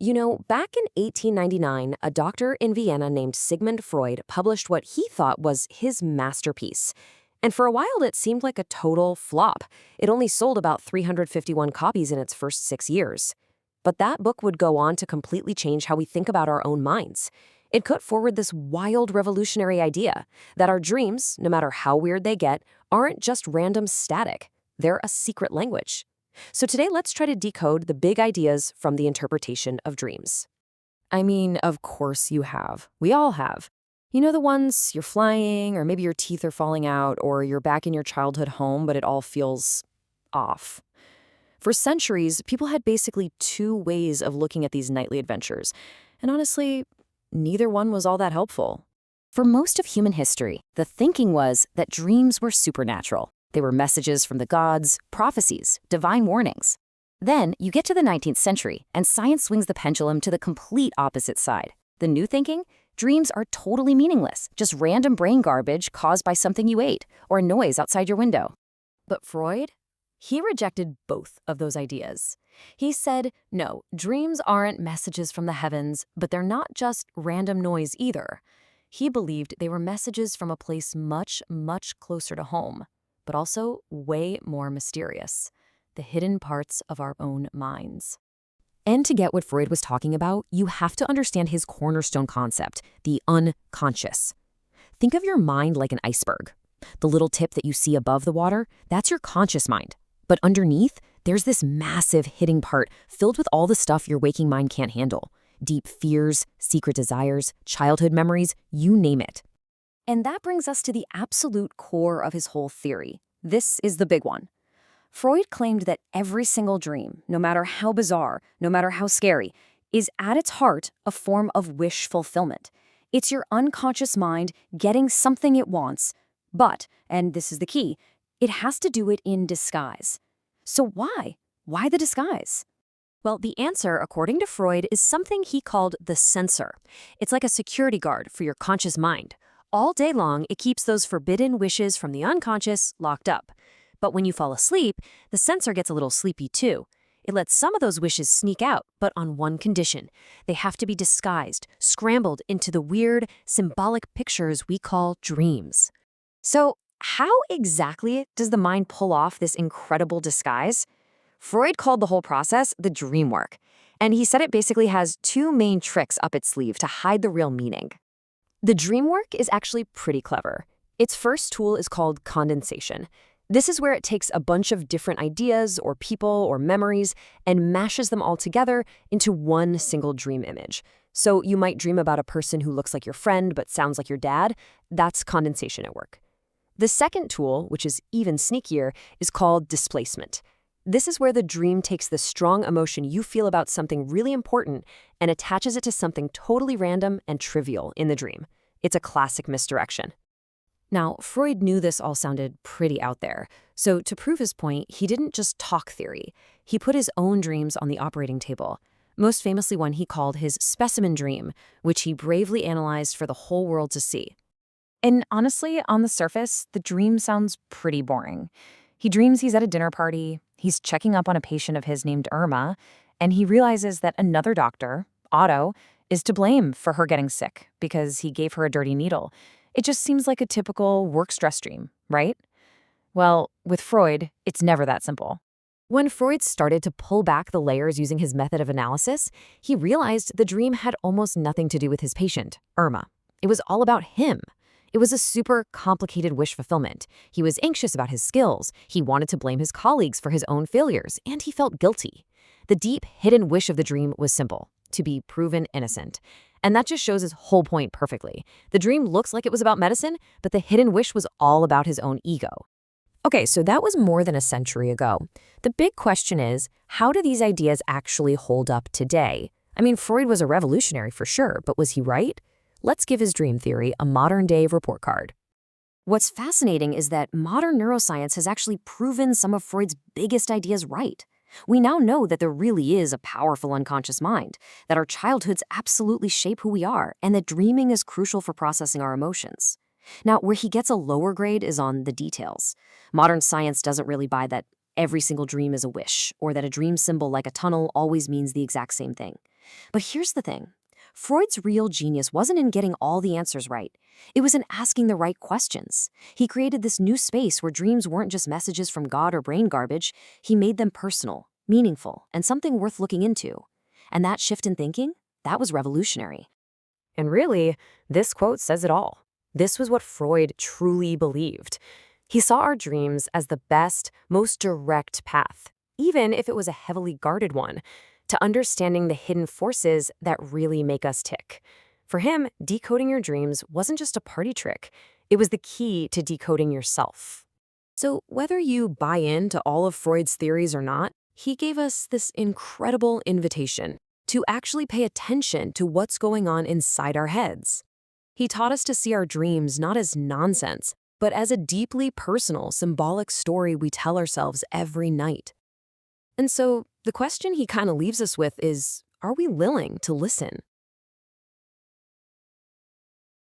Back in 1899, a doctor in Vienna named Sigmund Freud published what he thought was his masterpiece. And for a while, it seemed like a total flop. It only sold about 351 copies in its first 6 years. But that book would go on to completely change how we think about our own minds. It put forward this wild revolutionary idea that our dreams, no matter how weird they get, aren't just random static. They're a secret language. So today, let's try to decode the big ideas from the interpretation of dreams. I mean, of course you have. We all have. You know the ones you're flying, or maybe your teeth are falling out, or you're back in your childhood home, but it all feels off. For centuries, people had basically two ways of looking at these nightly adventures. And honestly, neither one was all that helpful. For most of human history, the thinking was that dreams were supernatural. They were messages from the gods, prophecies, divine warnings. Then you get to the 19th century, and science swings the pendulum to the complete opposite side. The new thinking? Dreams are totally meaningless, just random brain garbage caused by something you ate or a noise outside your window. But Freud? He rejected both of those ideas. He said, no, dreams aren't messages from the heavens, but they're not just random noise either. He believed they were messages from a place much, much closer to home, but also way more mysterious, the hidden parts of our own minds. And to get what Freud was talking about, you have to understand his cornerstone concept, the unconscious. Think of your mind like an iceberg. The little tip that you see above the water, that's your conscious mind. But underneath, there's this massive hidden part filled with all the stuff your waking mind can't handle. Deep fears, secret desires, childhood memories, you name it. And that brings us to the absolute core of his whole theory. This is the big one. Freud claimed that every single dream, no matter how bizarre, no matter how scary, is at its heart a form of wish fulfillment. It's your unconscious mind getting something it wants, but, and this is the key, it has to do it in disguise. So why? Why the disguise? Well, the answer, according to Freud, is something he called the censor. It's like a security guard for your conscious mind. All day long, it keeps those forbidden wishes from the unconscious locked up. But when you fall asleep, the censor gets a little sleepy too. It lets some of those wishes sneak out, but on one condition. They have to be disguised, scrambled into the weird, symbolic pictures we call dreams. So, how exactly does the mind pull off this incredible disguise? Freud called the whole process the dream work, and he said it basically has two main tricks up its sleeve to hide the real meaning. The dream work is actually pretty clever. Its first tool is called condensation. This is where it takes a bunch of different ideas or people or memories and mashes them all together into one single dream image. So you might dream about a person who looks like your friend but sounds like your dad. That's condensation at work. The second tool, which is even sneakier, is called displacement. This is where the dream takes the strong emotion you feel about something really important and attaches it to something totally random and trivial in the dream. It's a classic misdirection. Now, Freud knew this all sounded pretty out there, so to prove his point, he didn't just talk theory. He put his own dreams on the operating table. Most famously one he called his specimen dream, which he bravely analyzed for the whole world to see. And honestly, on the surface, the dream sounds pretty boring. He dreams he's at a dinner party, he's checking up on a patient of his named Irma, and he realizes that another doctor, Otto, is to blame for her getting sick because he gave her a dirty needle. It just seems like a typical work-stress dream, right? Well, with Freud, it's never that simple. When Freud started to pull back the layers using his method of analysis, he realized the dream had almost nothing to do with his patient, Irma. It was all about him. It was a super complicated wish fulfillment. He was anxious about his skills, he wanted to blame his colleagues for his own failures, and he felt guilty. The deep, hidden wish of the dream was simple: to be proven innocent. And that just shows his whole point perfectly. The dream looks like it was about medicine, but the hidden wish was all about his own ego. Okay, so that was more than a century ago. The big question is, how do these ideas actually hold up today? I mean, Freud was a revolutionary for sure, but was he right? Let's give his dream theory a modern-day report card. What's fascinating is that modern neuroscience has actually proven some of Freud's biggest ideas right. We now know that there really is a powerful unconscious mind, that our childhoods absolutely shape who we are, and that dreaming is crucial for processing our emotions. Now, where he gets a lower grade is on the details. Modern science doesn't really buy that every single dream is a wish, or that a dream symbol like a tunnel always means the exact same thing. But here's the thing. Freud's real genius wasn't in getting all the answers right. It was in asking the right questions. He created this new space where dreams weren't just messages from God or brain garbage. He made them personal, meaningful, and something worth looking into. And that shift in thinking, that was revolutionary. And really, this quote says it all. This was what Freud truly believed. He saw our dreams as the best, most direct path, even if it was a heavily guarded one, to understanding the hidden forces that really make us tick. For him, decoding your dreams wasn't just a party trick. It was the key to decoding yourself. So whether you buy into all of Freud's theories or not, he gave us this incredible invitation to actually pay attention to what's going on inside our heads. He taught us to see our dreams not as nonsense, but as a deeply personal, symbolic story we tell ourselves every night. And so the question he kind of leaves us with is, are we willing to listen?